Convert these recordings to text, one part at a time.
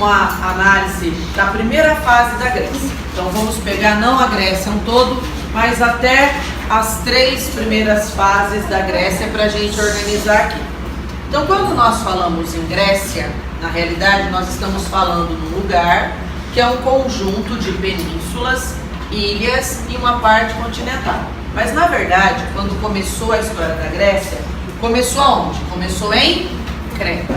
uma análise da primeira fase da Grécia. Então vamos pegar não a Grécia um todo, mas até as 3 primeiras fases da Grécia para a gente organizar aqui. Então quando nós falamos em Grécia, na realidade nós estamos falando num lugar que é um conjunto de penínsulas, ilhas e uma parte continental. Mas na verdade, quando começou a história da Grécia, começou aonde? Começou em Creta.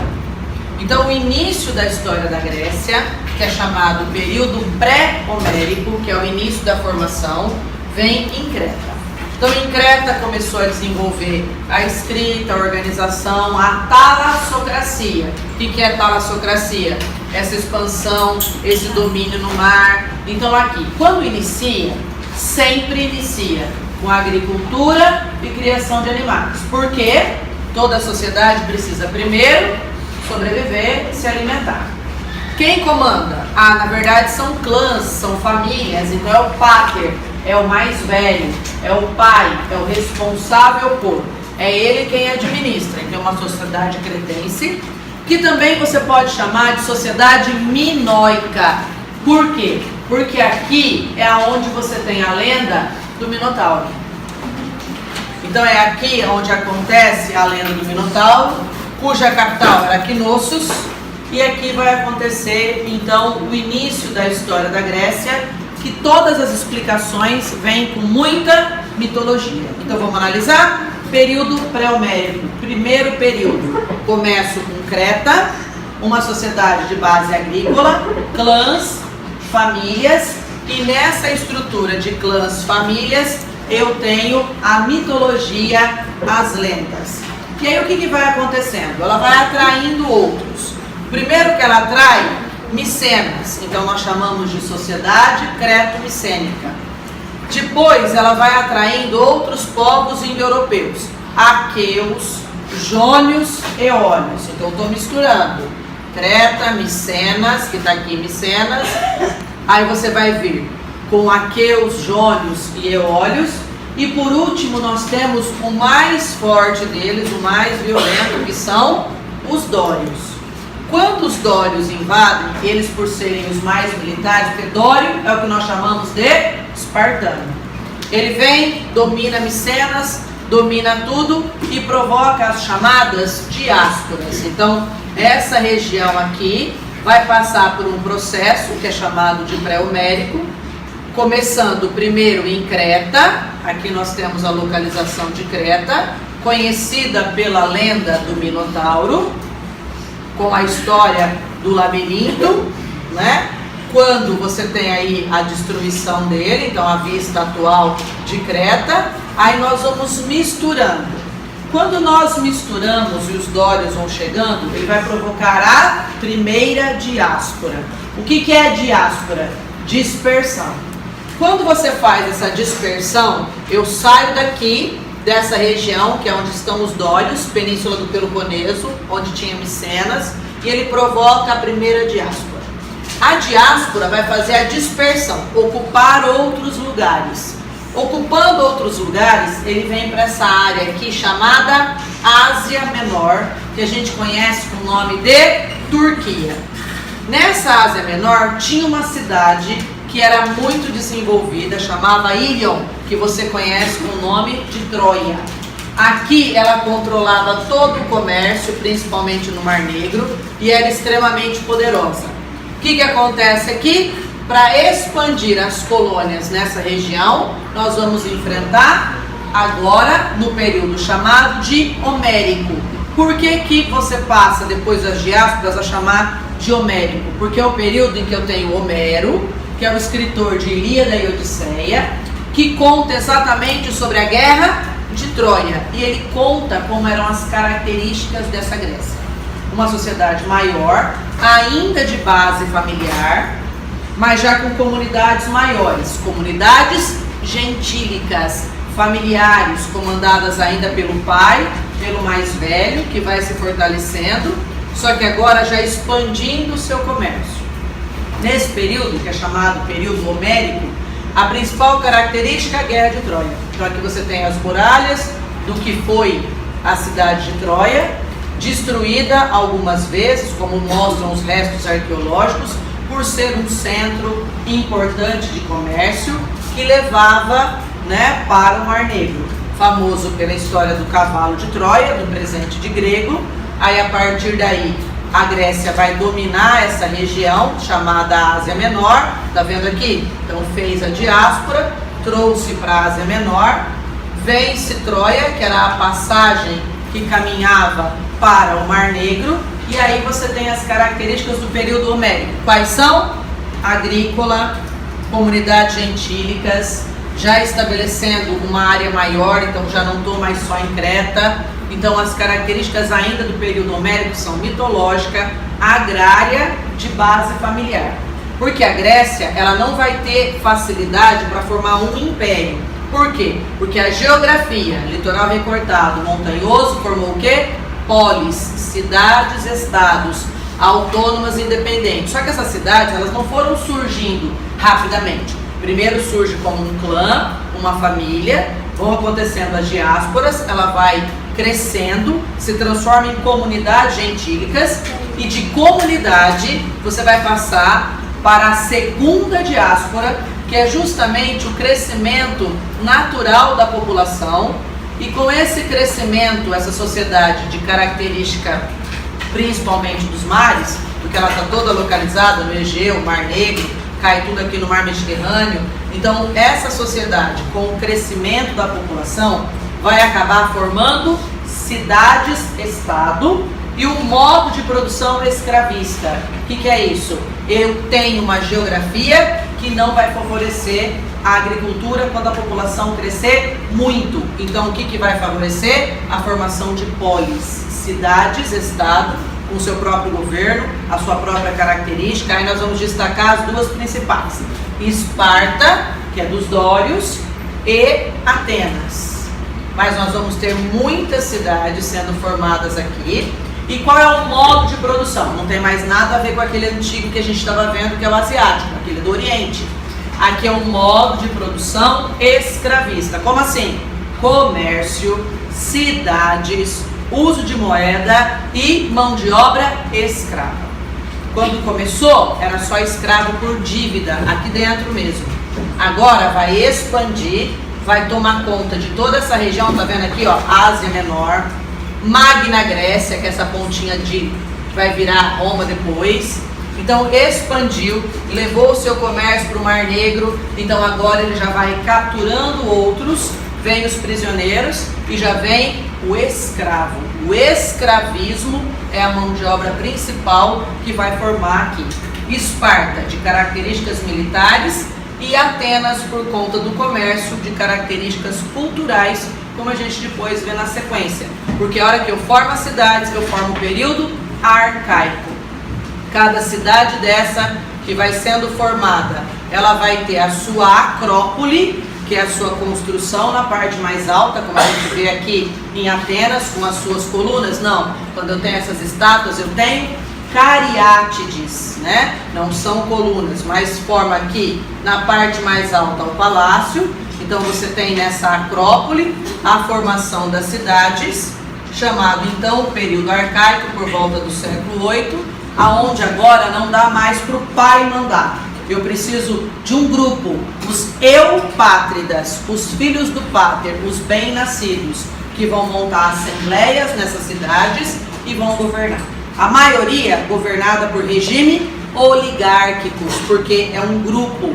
Então o início da história da Grécia, que é chamado período pré-homérico, que é o início da formação, vem em Creta. Então em Creta começou a desenvolver a escrita, a organização, a talassocracia. O que é talassocracia? Essa expansão, esse domínio no mar. Então aqui, quando inicia, sempre inicia com a agricultura e criação de animais. Por quê? Toda a sociedade precisa primeiro sobreviver e se alimentar. Quem comanda? Na verdade são clãs, são famílias. Então é o pater, é o mais velho, é o pai, é o responsável por. É ele quem administra. Então é uma sociedade cretense, que também você pode chamar de sociedade minoica. Por quê? Porque aqui é onde você tem a lenda do Minotauro. Então é aqui onde acontece a lenda do Minotauro, cuja capital era Knossos, e aqui vai acontecer então o início da história da Grécia, que todas as explicações vêm com muita mitologia. Então vamos analisar? Período pré-homérico, primeiro período. Começo com Creta, uma sociedade de base agrícola, clãs, famílias, e nessa estrutura de clãs, famílias, eu tenho a mitologia, as lendas. E aí o que vai acontecendo? Ela vai atraindo outros. Primeiro que ela atrai micenas, então nós chamamos de sociedade creto-micênica. Depois ela vai atraindo outros povos indo-europeus, aqueus, jônios, eólios. Então estou misturando Creta, Micenas, que está aqui Micenas, aí você vai vir com aqueus, jônios e eólios, e por último nós temos o mais forte deles, o mais violento, que são os dórios. Quando os dórios invadem, eles por serem os mais militares, porque dório é o que nós chamamos de espartano. Ele vem, domina Micenas, domina tudo e provoca as chamadas diásporas. Então, essa região aqui vai passar por um processo que é chamado de pré-homérico, começando primeiro em Creta. Aqui nós temos a localização de Creta, conhecida pela lenda do Minotauro, com a história do labirinto, né? Quando você tem aí a destruição dele, então a vista atual de Creta, aí nós vamos misturando. Quando nós misturamos e os dórios vão chegando, ele vai provocar a primeira diáspora. O que é diáspora? Dispersão. Quando você faz essa dispersão, eu saio daqui, dessa região, que é onde estão os dórios, Península do Peloponeso, onde tinha Micenas, e ele provoca a primeira diáspora. A diáspora vai fazer a dispersão, ocupar outros lugares. Ocupando outros lugares, ele vem para essa área aqui chamada Ásia Menor, que a gente conhece com o nome de Turquia. Nessa Ásia Menor tinha uma cidade que era muito desenvolvida, chamava Ilion, que você conhece com o nome de Troia. Aqui ela controlava todo o comércio, principalmente no Mar Negro, e era extremamente poderosa. O que acontece aqui? Para expandir as colônias nessa região, nós vamos enfrentar agora no período chamado de Homérico. Por que você passa depois das diásporas a chamar de Homérico? Porque é o período em que eu tenho Homero, que é o escritor de Ilíada e Odisseia, que conta exatamente sobre a guerra de Troia. E ele conta como eram as características dessa Grécia. Uma sociedade maior, ainda de base familiar, mas já com comunidades maiores, comunidades gentílicas, familiares, comandadas ainda pelo pai, pelo mais velho, que vai se fortalecendo, só que agora já expandindo o seu comércio. Nesse período, que é chamado período homérico, a principal característica é a guerra de Troia. Então aqui você tem as muralhas do que foi a cidade de Troia, destruída algumas vezes, como mostram os restos arqueológicos, por ser um centro importante de comércio que levava, né, para o Mar Negro, famoso pela história do cavalo de Troia, do presente de grego. Aí a partir daí a Grécia vai dominar essa região chamada Ásia Menor, tá vendo aqui? Então fez a diáspora, trouxe para a Ásia Menor, vence Troia, que era a passagem que caminhava para o Mar Negro, e aí você tem as características do período homérico. Quais são? Agrícola, comunidades gentílicas, já estabelecendo uma área maior, então já não estou mais só em Creta. Então as características ainda do período homérico são mitológica, agrária, de base familiar. Porque a Grécia, ela não vai ter facilidade para formar um império. Por quê? Porque a geografia, litoral recortado, montanhoso, formou o quê? Polis, cidades, estados, autônomas e independentes. Só que essas cidades, elas não foram surgindo rapidamente. Primeiro surge como um clã, uma família, vão acontecendo as diásporas, ela vai crescendo, se transforma em comunidades gentílicas, e de comunidade você vai passar para a segunda diáspora, que é justamente o crescimento natural da população. E com esse crescimento, essa sociedade de característica principalmente dos mares, porque ela está toda localizada no Egeu, Mar Negro, cai tudo aqui no Mar Mediterrâneo. Então essa sociedade, com o crescimento da população, vai acabar formando cidades-estado e um modo de produção escravista. O que é isso? Eu tenho uma geografia que não vai favorecer a agricultura quando a população crescer muito. Então o que vai favorecer? A formação de polis, cidades-estado, com o seu próprio governo, a sua própria característica. Aí nós vamos destacar as duas principais: Esparta, que é dos dórios, e Atenas. Mas nós vamos ter muitas cidades sendo formadas aqui. E qual é o modo de produção? Não tem mais nada a ver com aquele antigo que a gente estava vendo, que é o asiático, aquele do Oriente. Aqui é um modo de produção escravista. Como assim? Comércio, cidades, uso de moeda e mão de obra escrava. Quando começou, era só escravo por dívida, aqui dentro mesmo. Agora vai expandir, vai tomar conta de toda essa região, tá vendo aqui, ó, Ásia Menor, Magna Grécia, que é essa pontinha de vai virar Roma depois. Então expandiu, levou o seu comércio para o Mar Negro. Então agora ele já vai capturando outros, vem os prisioneiros e já vem o escravo. O escravismo é a mão de obra principal que vai formar aqui. Esparta, de características militares, e Atenas, por conta do comércio, de características culturais, como a gente depois vê na sequência. Porque a hora que eu formo as cidades, eu formo o período arcaico. Cada cidade dessa que vai sendo formada, ela vai ter a sua acrópole, que é a sua construção na parte mais alta, como a gente vê aqui em Atenas, com as suas colunas. Não, quando eu tenho essas estátuas, eu tenho cariátides, né? Não são colunas, mas forma aqui na parte mais alta o palácio. Então você tem nessa acrópole a formação das cidades, chamado então o período arcaico, por volta do século VIII, aonde agora não dá mais para o pai mandar. Eu preciso de um grupo, os eupátridas, os filhos do páter, os bem-nascidos, que vão montar assembleias nessas cidades e vão governar. A maioria governada por regime oligárquicos, porque é um grupo.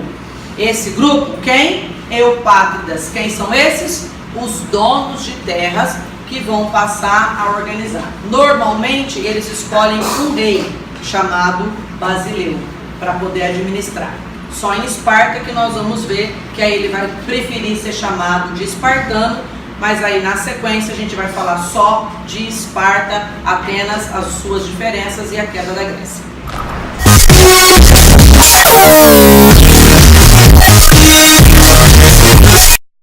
Esse grupo, quem? Eupátridas. Quem são esses? Os donos de terras que vão passar a organizar. Normalmente eles escolhem um rei chamado Basileu para poder administrar. Só em Esparta que nós vamos ver que aí ele vai preferir ser chamado de espartano, mas aí na sequência a gente vai falar só de Esparta, Atenas, as suas diferenças e a queda da Grécia.